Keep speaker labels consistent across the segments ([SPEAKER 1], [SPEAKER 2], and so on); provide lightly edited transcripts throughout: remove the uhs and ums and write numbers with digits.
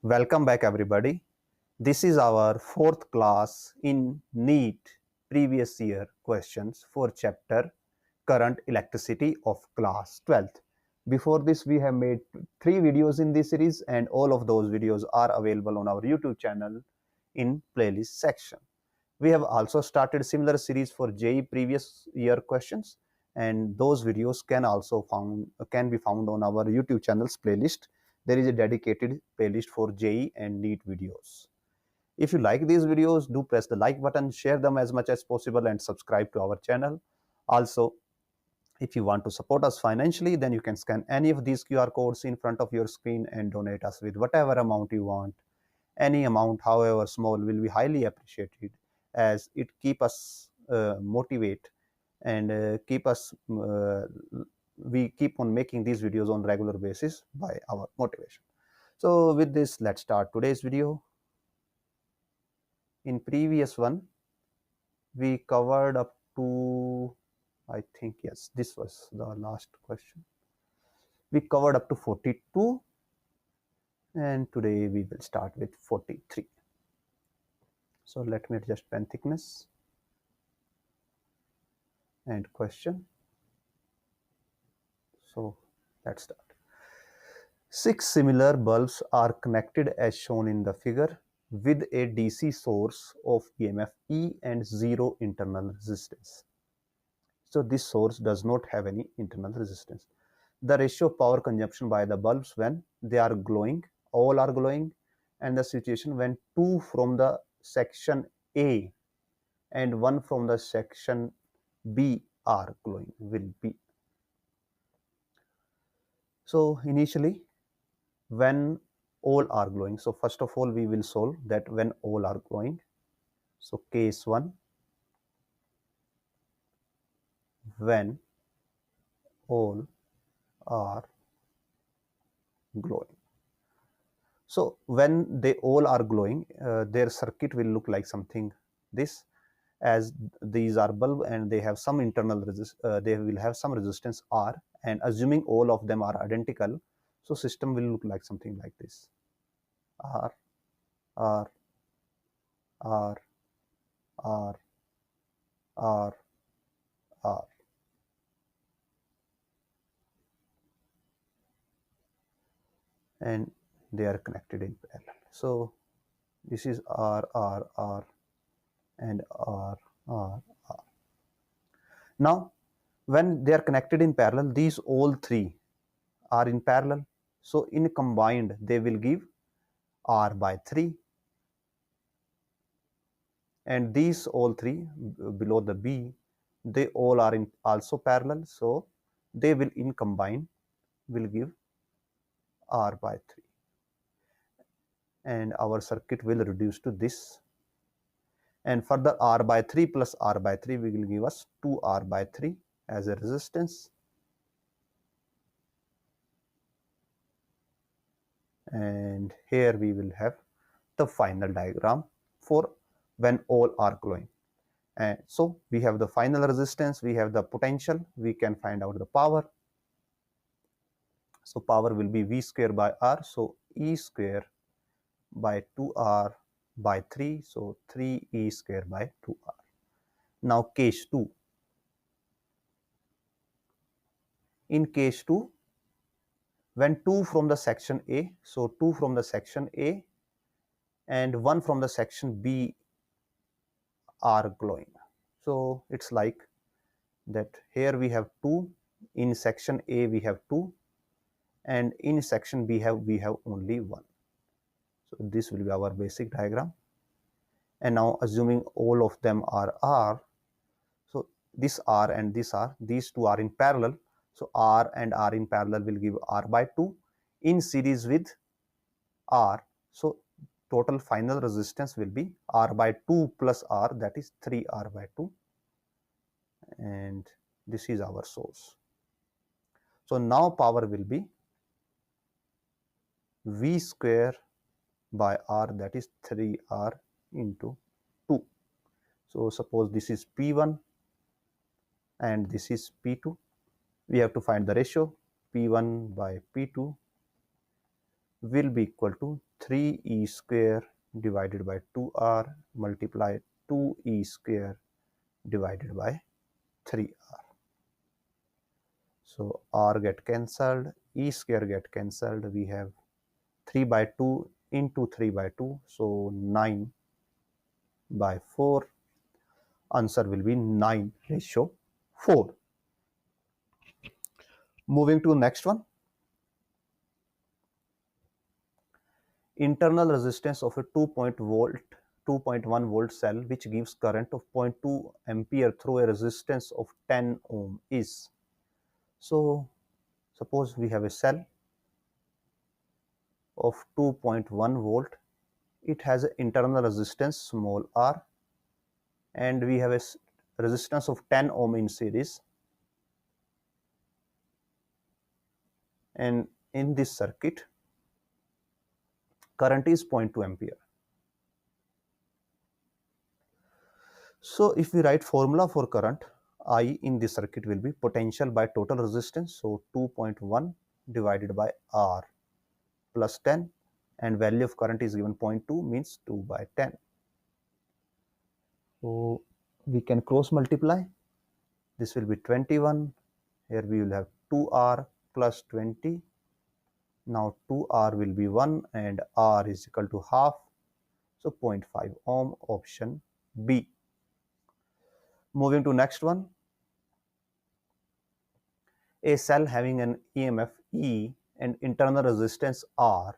[SPEAKER 1] Welcome back everybody. This is our fourth class in NEET previous year questions for chapter current electricity of class 12th. Before this we have made 3 videos in this series and all of those videos are available on our YouTube channel in playlist section. We have also started similar series for JEE previous year questions and those videos can be found on our YouTube channel's playlist. There is a dedicated playlist for JEE and NEET videos. If you like these videos, do press the like button, share them as much as possible and subscribe to our channel. Also, if you want to support us financially, then you can scan any of these QR codes in front of your screen and donate us with whatever amount you want. Any amount, however small, will be highly appreciated as it keep us motivate and we keep on making these videos on regular basis by our motivation. So with this, let's start today's video. In previous one, we covered up to, I think, yes, this was the last question. We covered up to 42 and today we will start with 43. So let me adjust pen thickness and question. So let's start. 6 similar bulbs are connected as shown in the figure with a DC source of EMF E and 0 internal resistance. So this source does not have any internal resistance. The ratio of power consumption by the bulbs when they are glowing, all are glowing, and the situation when 2 from the section A and 1 from the section B are glowing will be. So initially, when all are glowing, so first of all we will solve that when all are glowing. So case 1, when all are glowing. So when they all are glowing, their circuit will look like something this, as these are bulb and they have some internal they will have some resistance R, and assuming all of them are identical, so system will look like something like this: R, R, R, R, R, R. And they are connected in parallel. So this is R, R, R, and R, R, R. Now, when they are connected in parallel, these all three are in parallel. So in combined, they will give R by 3. And these all three below the B, they all are in also parallel. So they will in combine will give R by 3. And our circuit will reduce to this. And further R by 3 plus R by 3 will give us 2R by 3 as a resistance. And here we will have the final diagram for when all are glowing. And so we have the final resistance, we have the potential, we can find out the power. So power will be V square by R. So E square by 2R by 3. So 3E square by 2R. Now case 2. In case 2, when 2 from the section A, so 2 from the section A and 1 from the section B are glowing. So it's like that here we have 2, in section A we have 2, and in section B we have only 1. So this will be our basic diagram. And now assuming all of them are R, so this R and this R, these two are in parallel. So R and R in parallel will give R by 2 in series with R. So total final resistance will be R by 2 plus R, that is 3R by 2. And this is our source. So now power will be V square by R, that is 3R into 2. So suppose this is P1 and this is P2. We have to find the ratio P1 by P2. will be equal to 3e square divided by 2r multiply 2e square divided by 3r. So r get cancelled, e square get cancelled. We have 3 by 2 into 3 by 2, so 9 by 4. Answer will be 9:4. Moving to next one. Internal resistance of a 2.1 volt cell which gives current of 0.2 ampere through a resistance of 10 ohm is. So suppose we have a cell of 2.1 volt. It has an internal resistance small r, and we have a resistance of 10 ohm in series, and in this circuit current is 0.2 ampere. So if we write formula for current, I in this circuit will be potential by total resistance, so 2.1 divided by R plus 10, and value of current is given 0.2 means 2 by 10. So we can cross multiply. This will be 21. Here we will have 2R plus 20. Now 2R will be 1 and R is equal to half. So 0.5 ohm, option B. Moving to next one. A cell having an EMF E and internal resistance R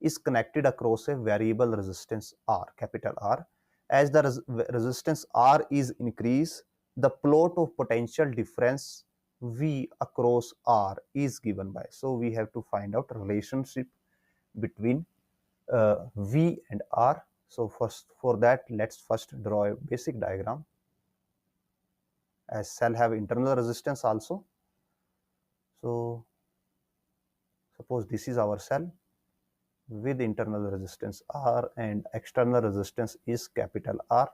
[SPEAKER 1] is connected across a variable resistance R, capital R. As the resistance R is increased, the plot of potential difference V across R is given by. So we have to find out relationship between V and R. So for that, let's first draw a basic diagram. As cell have internal resistance also. So suppose this is our cell with internal resistance R and external resistance is capital R,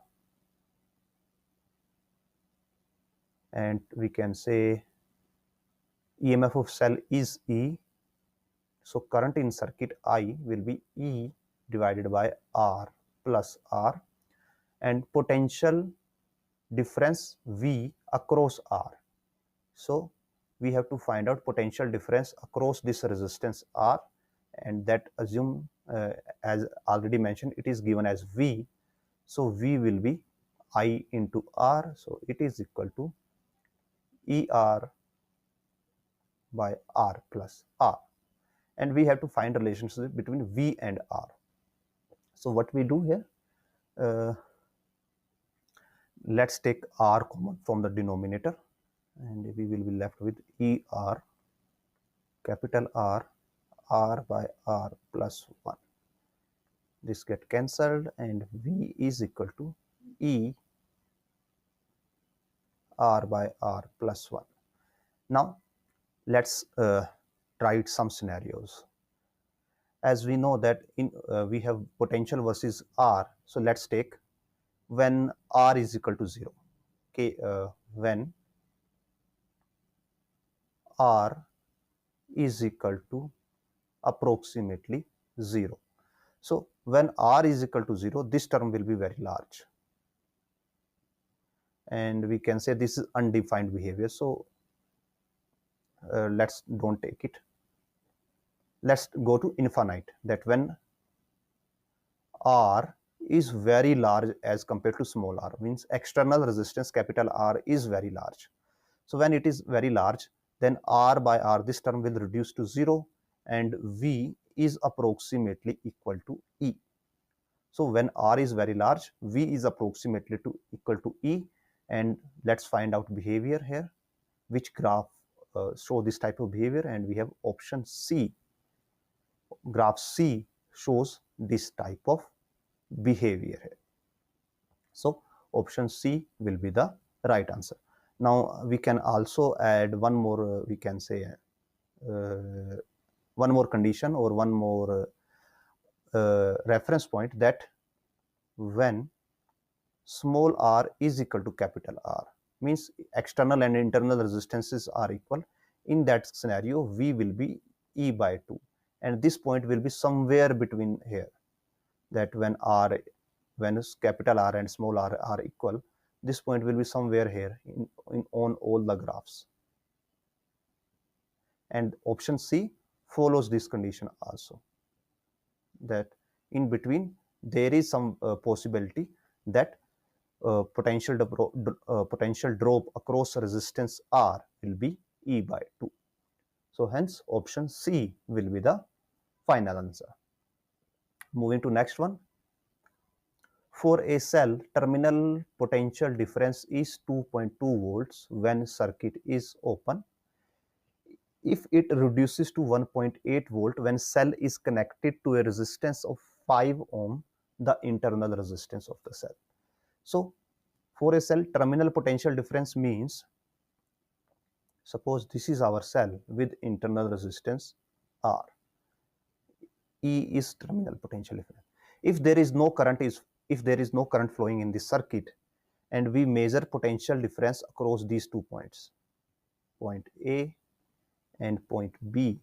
[SPEAKER 1] and we can say EMF of cell is E. So current in circuit I will be E divided by R plus R, and potential difference V across R. So we have to find out potential difference across this resistance R, and that assume as already mentioned it is given as V. So V will be I into R, so it is equal to ER by R plus R, and we have to find relationship between V and R. So what we do here, let's take R common from the denominator, and we will be left with ER capital R, R by R plus 1. This get cancelled and V is equal to E R by R plus 1. Now let's try some scenarios. As we know that in we have potential versus R, so let's take when R is equal to 0. Okay, when R is equal to approximately 0. So when R is equal to 0, this term will be very large, and we can say this is undefined behavior. So let's don't take it. Let's go to infinite, that when R is very large as compared to small r, means external resistance capital R is very large. So when it is very large, then R by R, this term will reduce to 0, and V is approximately equal to E. So when R is very large, V is approximately equal to E, and let's find out behavior here. Which graph show this type of behavior? And we have option C. Graph C shows this type of behavior here. So option C will be the right answer. Now we can also add one more, we can say one more condition or one more reference point, that when small r is equal to capital R, means external and internal resistances are equal. In that scenario, V will be E by 2, and this point will be somewhere between here, that when capital R and small r are equal, this point will be somewhere here on all the graphs. And option C follows this condition also, that in between there is some possibility that potential drop across resistance R will be E by 2. So hence option C will be the final answer. Moving to next one. For a cell, terminal potential difference is 2.2 volts when circuit is open. If it reduces to 1.8 volt when cell is connected to a resistance of 5 ohm, the internal resistance of the cell. So for a cell, terminal potential difference means, suppose this is our cell with internal resistance R. E is terminal potential difference. If there is no current flowing in this circuit, and we measure potential difference across these 2 points, point A and point B,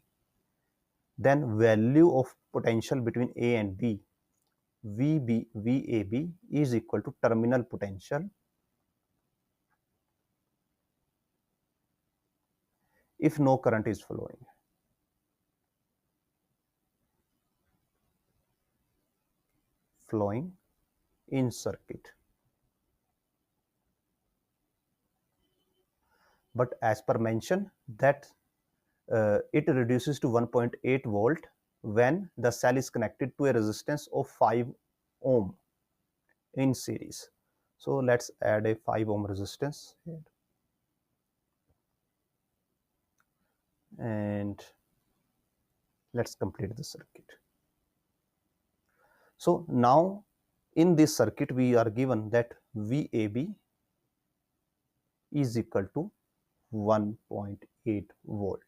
[SPEAKER 1] then value of potential between A and B, VAB, is equal to terminal potential if no current is flowing in circuit. But as per mention that it reduces to 1.8 volt when the cell is connected to a resistance of 5 ohm in series. So let's add a 5 ohm resistance here. And let's complete the circuit. So now in this circuit we are given that VAB is equal to 1.8 volt.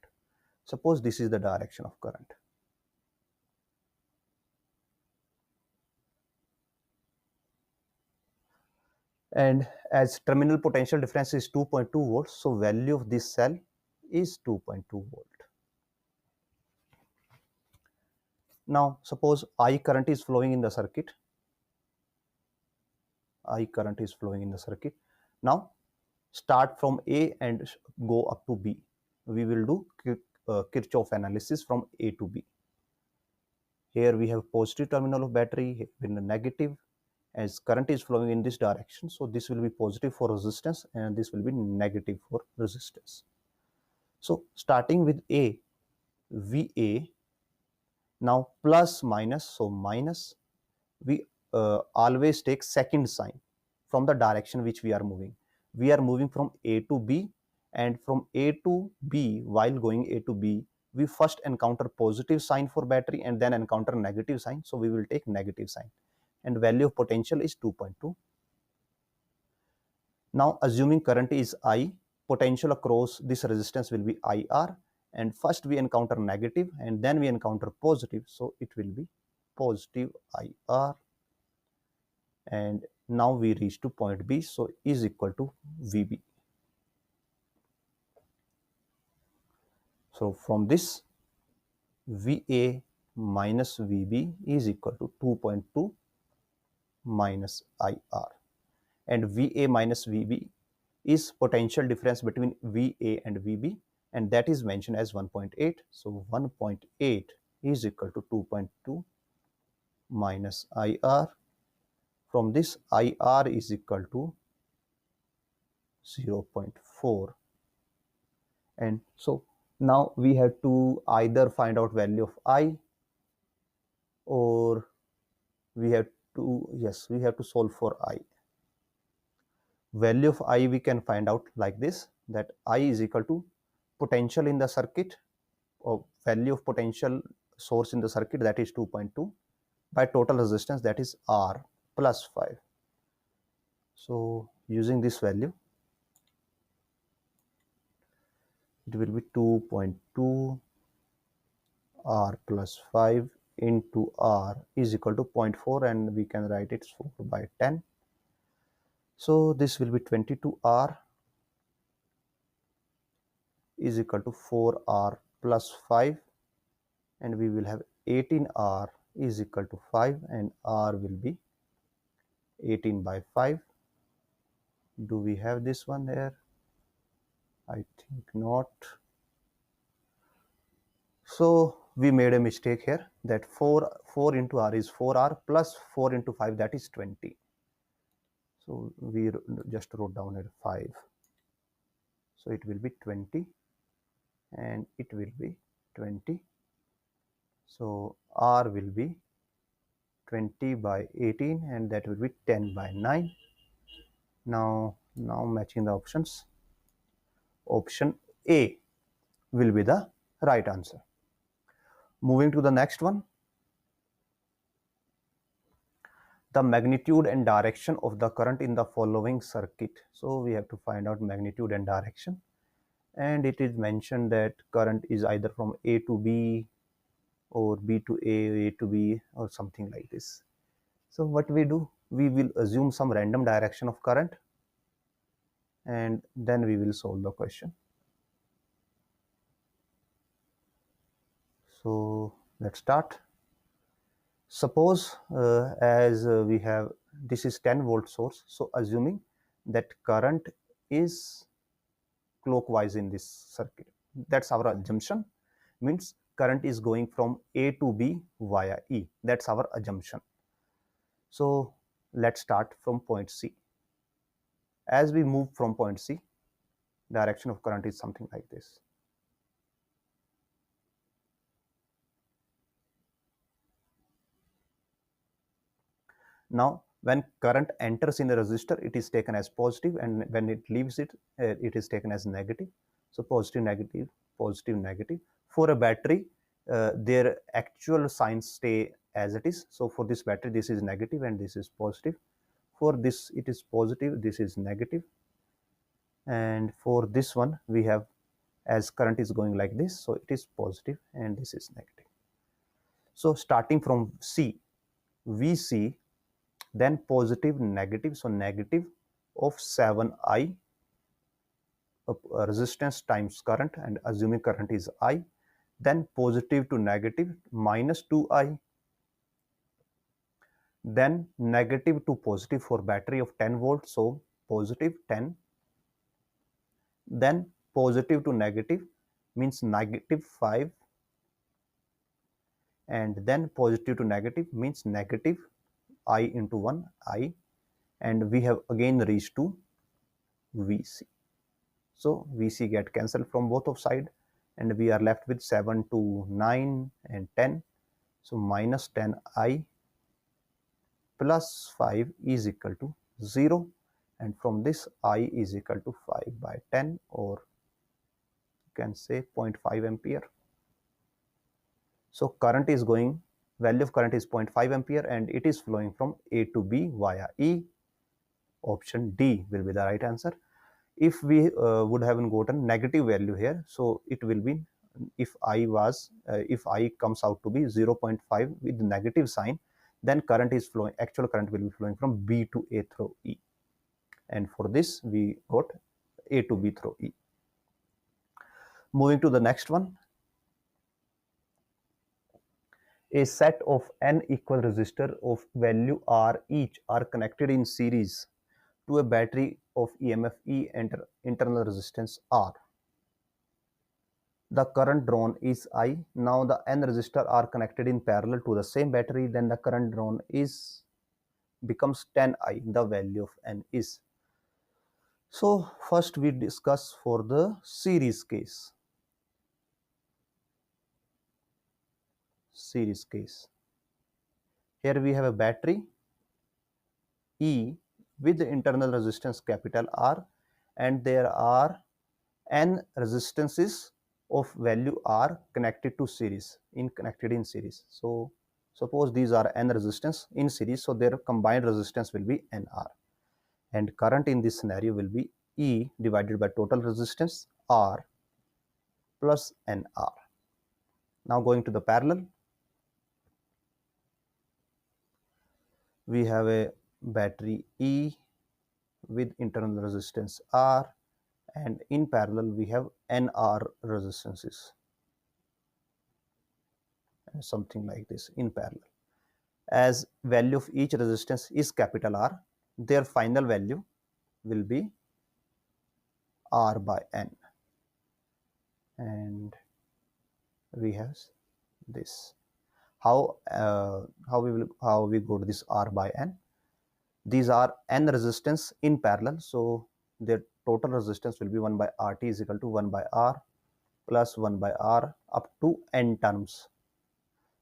[SPEAKER 1] Suppose this is the direction of current. And as terminal potential difference is 2.2 volts, so value of this cell is 2.2 volt. Now suppose I current is flowing in the circuit. Now start from A and go up to B. We will do Kirchhoff analysis from A to B. Here we have positive terminal of battery, here will be negative, as current is flowing in this direction. So this will be positive for resistance and this will be negative for resistance. So starting with A, VA, now plus minus, so minus, we always take second sign from the direction which we are moving. We are moving from A to B, and from A to B, while going A to B, we first encounter positive sign for battery and then encounter negative sign. So we will take negative sign, and value of potential is 2.2. Now assuming current is I, potential across this resistance will be IR, and first we encounter negative and then we encounter positive, so it will be positive IR, and now we reach to point B, so is equal to VB. So from this, VA minus VB is equal to 2.2 minus IR, and VA minus VB is potential difference between VA and VB, and that is mentioned as 1.8. So 1.8 is equal to 2.2 minus IR. From this, IR is equal to 0.4. And so now we have to either find out value of I, or we have to solve for I. Value of I we can find out like this, that I is equal to potential in the circuit, or value of potential source in the circuit, that is 2.2, by total resistance, that is R plus 5. So using this value, it will be 2.2 R plus 5 into R is equal to 0.4, and we can write it 4 by 10. So this will be 22 R is equal to 4 R plus 5 and we will have 18R is equal to 5, and R will be 18 by 5. Do we have this one there? I think not. So we made a mistake here, that 4 into R is 4R plus 4 into 5, that is 20. So we just wrote down here 5. So it will be 20 and it will be 20. So R will be 20 by 18 and that will be 10 by 9. Now matching the options, option A will be the right answer. Moving to the next one, the magnitude and direction of the current in the following circuit. So we have to find out magnitude and direction, and it is mentioned that current is either from A to B or B to A to B or something like this. So what we do, we will assume some random direction of current and then we will solve the question. So let's start. Suppose as we have, this is 10 volt source, so assuming that current is clockwise in this circuit, that's our assumption, means current is going from A to B via E, that's our assumption. So let's start from point C. As we move from point C, direction of current is something like this. Now when current enters in the resistor, it is taken as positive, and when it leaves it, it is taken as negative. So positive, negative, positive, negative. For a battery, their actual signs stay as it is. So for this battery, this is negative and this is positive. For this, it is positive, this is negative. And for this one, we have, as current is going like this, so it is positive and this is negative. So starting from C, we see then positive, negative, so negative of 7I resistance times current, and assuming current is I, then positive to negative minus 2I, then negative to positive for battery of 10 volts, so positive 10, then positive to negative means negative 5, and then positive to negative means negative I into 1 I, and we have again reached to Vc. So Vc get cancelled from both of side and we are left with 7 to 9 and 10. So minus 10I plus 5 is equal to 0, and from this I is equal to 5 by 10, or you can say 0.5 ampere. So current is going, value of current is 0.5 ampere and it is flowing from A to B via E. Option D will be the right answer. If we would have gotten negative value here, so it will be, if I comes out to be 0.5 with negative sign, then current is flowing, actual current will be flowing from B to A through E, and for this we got A to B through E. Moving to the next one, a set of n equal resistor of value R each are connected in series to a battery of EMF E and internal resistance R. The current drawn is I. Now the n resistors are connected in parallel to the same battery, then the current drawn is becomes 10I, the value of n is. So first we discuss for the series case. Series case. Here we have a battery E with the internal resistance capital R, and there are n resistances of value R connected to series, connected in series. So suppose these are n resistance in series, so their combined resistance will be NR, and current in this scenario will be E divided by total resistance R plus NR. Now going to the parallel, we have a battery E with internal resistance R, and in parallel we have NR resistances. something like this in parallel. As value of each resistance is capital R, their final value will be R by N, and we have this. How we go to this R by N? These are N resistance in parallel, so their total resistance will be 1 by RT is equal to 1 by R plus 1 by R up to N terms.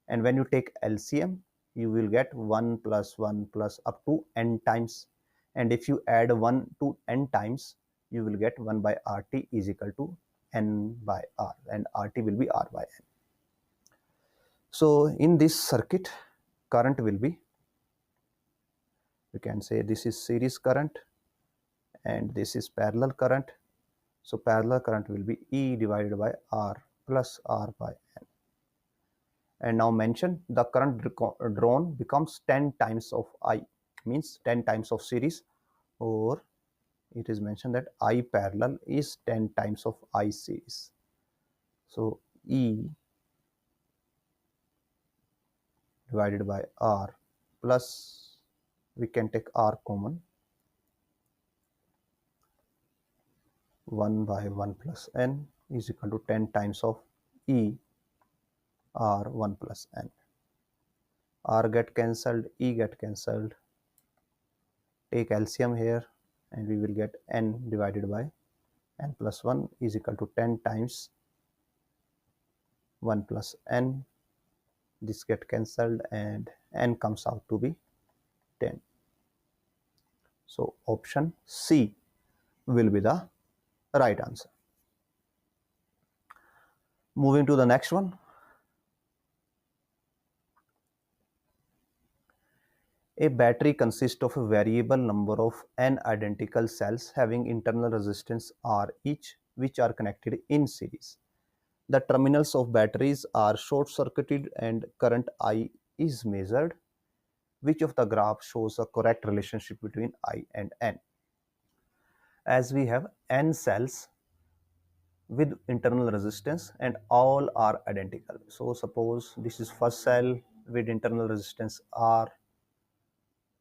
[SPEAKER 1] And when you take LCM, you will get 1 plus 1 plus up to N times. And if you add 1 to N times, you will get 1 by RT is equal to N by R, and RT will be R by N. So in this circuit, current will be, we can say this is series current and this is parallel current. So parallel current will be E divided by R plus R by N. And now mention the current drawn becomes 10 times of I, means 10 times of series, or it is mentioned that I parallel is 10 times of I series. So E divided by R plus, we can take R common, 1 by 1 plus N is equal to 10 times of E R 1 plus N. R get cancelled, E get cancelled, take LCM here, and we will get N divided by N plus 1 is equal to 10 times 1 plus N. This get cancelled and N comes out to be 10. So option C will be the right answer. Moving to the next one. A battery consists of a variable number of n identical cells having internal resistance R each, which are connected in series. The terminals of batteries are short-circuited and current I is measured. Which of the graph shows a correct relationship between I and N? As we have n cells with internal resistance and all are identical. So suppose this is first cell with internal resistance R,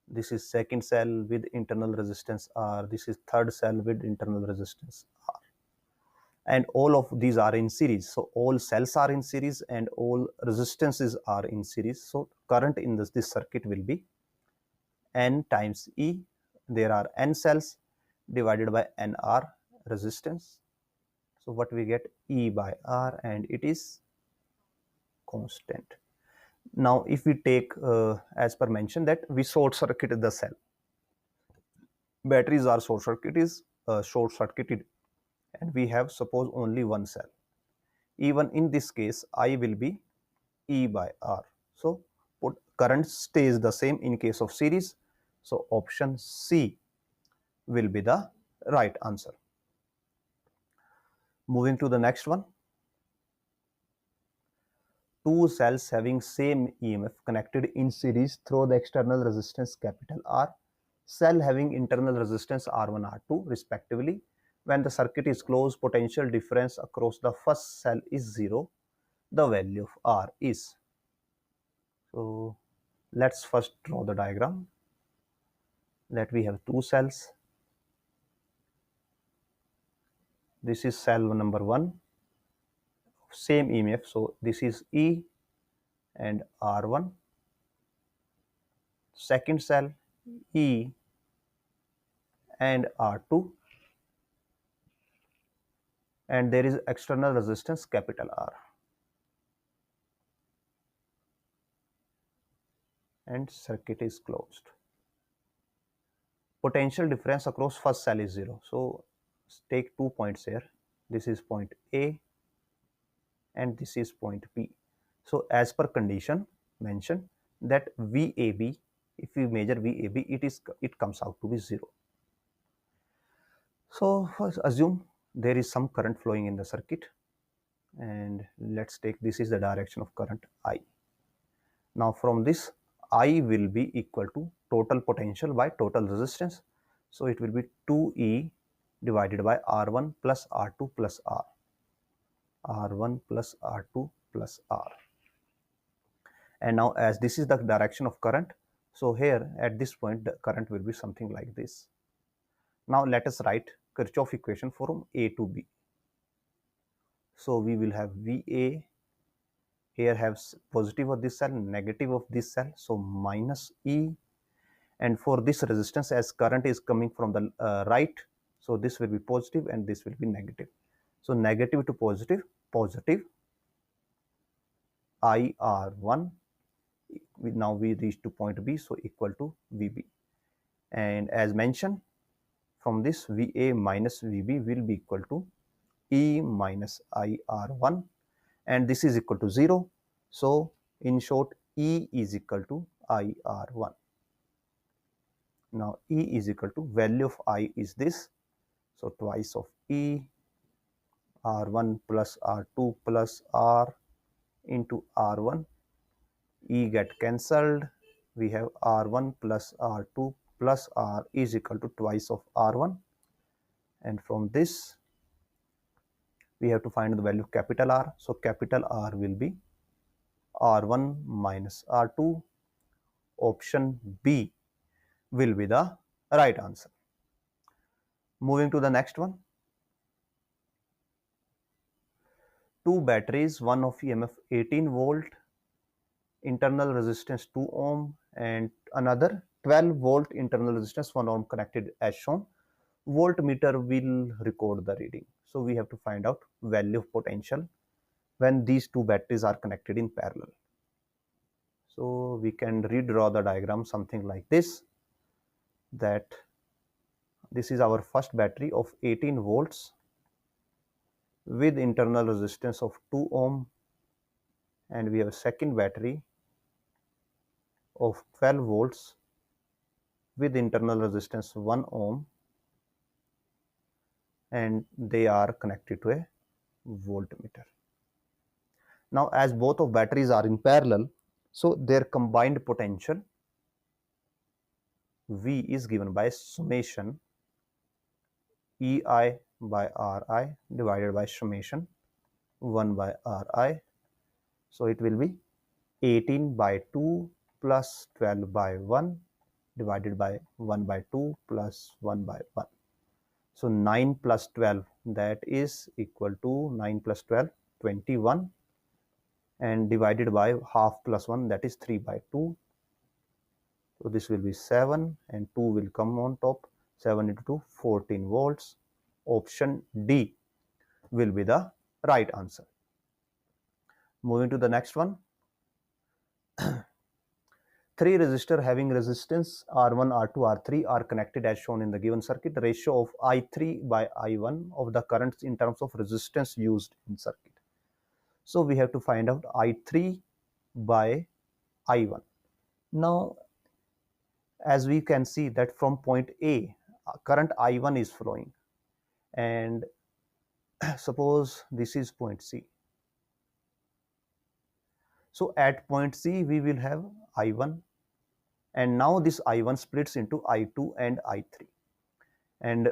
[SPEAKER 1] this is second cell with internal resistance R, this is third cell with internal resistance R, and all of these are in series. So all cells are in series and all resistances are in series. So current in this circuit will be N times E. There are N cells divided by NR resistance. So what we get, E by R, and it is constant. Now if we take as per mentioned that we short circuited the cell, batteries are short circuited and we have suppose only one cell. Even in this case, I will be E by R. So put current stays the same in case of series. So option C will be the right answer. Moving to the next one. Two cells having same EMF connected in series through the external resistance capital R, cell having internal resistance R1, R2 respectively. When the circuit is closed, potential difference across the first cell is 0. The value of R is. So let's first draw the diagram. That we have two cells. This is cell number 1, same EMF. So this is E and R1. Second cell, E and R2, and there is external resistance capital R, and circuit is closed. Potential difference across first cell is 0. So take 2 points here. This is point A and this is point B. So as per condition mentioned that VAB, if we measure VAB, it comes out to be 0. So first assume there is some current flowing in the circuit, and let's take this is the direction of current I. Now from this, I will be equal to total potential by total resistance. So it will be 2E divided by R1 plus R2 plus R. R1 plus R2 plus R. And now as this is the direction of current, so here at this point the current will be something like this. Now let us write Kirchhoff equation from A to B. So we will have VA, here have positive of this cell, negative of this cell, so minus E. And for this resistance, as current is coming from the right, so this will be positive and this will be negative. So negative to positive, positive IR1. Now we reach to point B, so equal to VB. And as mentioned, from this VA minus VB will be equal to E minus IR1, and this is equal to 0. So in short, E is equal to IR1. Now E is equal to, value of I is this, so twice of E, R1 plus R2 plus R into R1. E get cancelled, we have R1 plus R2 plus R is equal to twice of R1, and from this we have to find the value of capital R. So capital R will be R1 minus R2. Option B will be the right answer. Moving to the next one. Two batteries, one of EMF 18 volt, internal resistance 2 ohm, and another 12 volt internal resistance 1 ohm connected as shown. Voltmeter will record the reading. So we have to find out value of potential when these two batteries are connected in parallel. So we can redraw the diagram something like this, that this is our first battery of 18 volts with internal resistance of 2 ohm, and we have a second battery of 12 volts with internal resistance 1 ohm, and they are connected to a voltmeter. Now as both of batteries are in parallel, so their combined potential V is given by summation EI by RI divided by summation 1 by RI. So it will be 18 by 2 plus 12 by 1 divided by 1 by 2 plus 1 by 1. So 9 plus 12, that is equal to 9 plus 12, 21, and divided by half plus 1, that is 3 by 2. So this will be 7 and 2 will come on top. 7 into 2, 14 volts. Option D will be the right answer. Moving to the next one. 3 resistors having resistance R1, R2, R3 are connected as shown in the given circuit. The ratio of I3 by I1 of the currents in terms of resistance used in circuit. So we have to find out I3 by I1. Now as we can see that from point A, current I1 is flowing, and suppose this is point C. So at point C we will have I1, and now this I1 splits into I2 and I3, and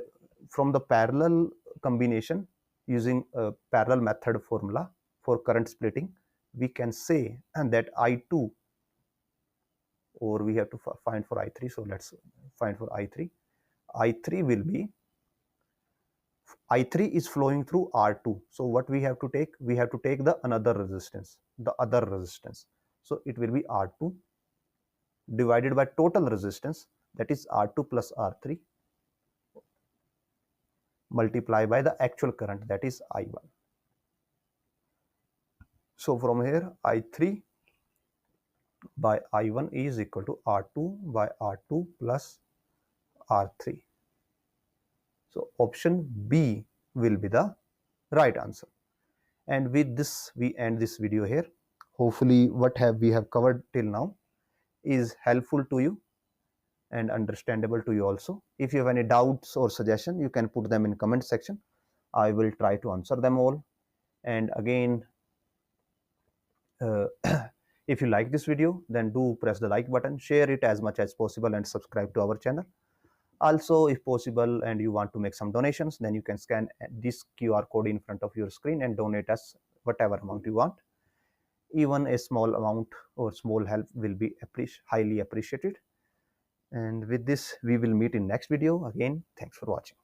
[SPEAKER 1] from the parallel combination using a parallel method formula for current splitting, we can say that I2, or we have to find for I3, so let's find for I3. I3 will be, I3 is flowing through R2, so what we have to take? We have to take the another resistance, the other resistance. So it will be R2 divided by total resistance, that is R2 plus R3, multiply by the actual current, that is I1. So from here I3 by I1 is equal to R2 by R2 plus R3. So option B will be the right answer. And with this we end this video here. Hopefully what we have covered till now is helpful to you and understandable to you also. If you have any doubts or suggestion, you can put them in comment section. I will try to answer them all. And again, if you like this video, then do press the like button, share it as much as possible, and subscribe to our channel. Also, if possible and you want to make some donations, then you can scan this QR code in front of your screen and donate us whatever amount you want. even a small amount or small help will be highly appreciated. And with this, we will meet in next video. Again, thanks for watching.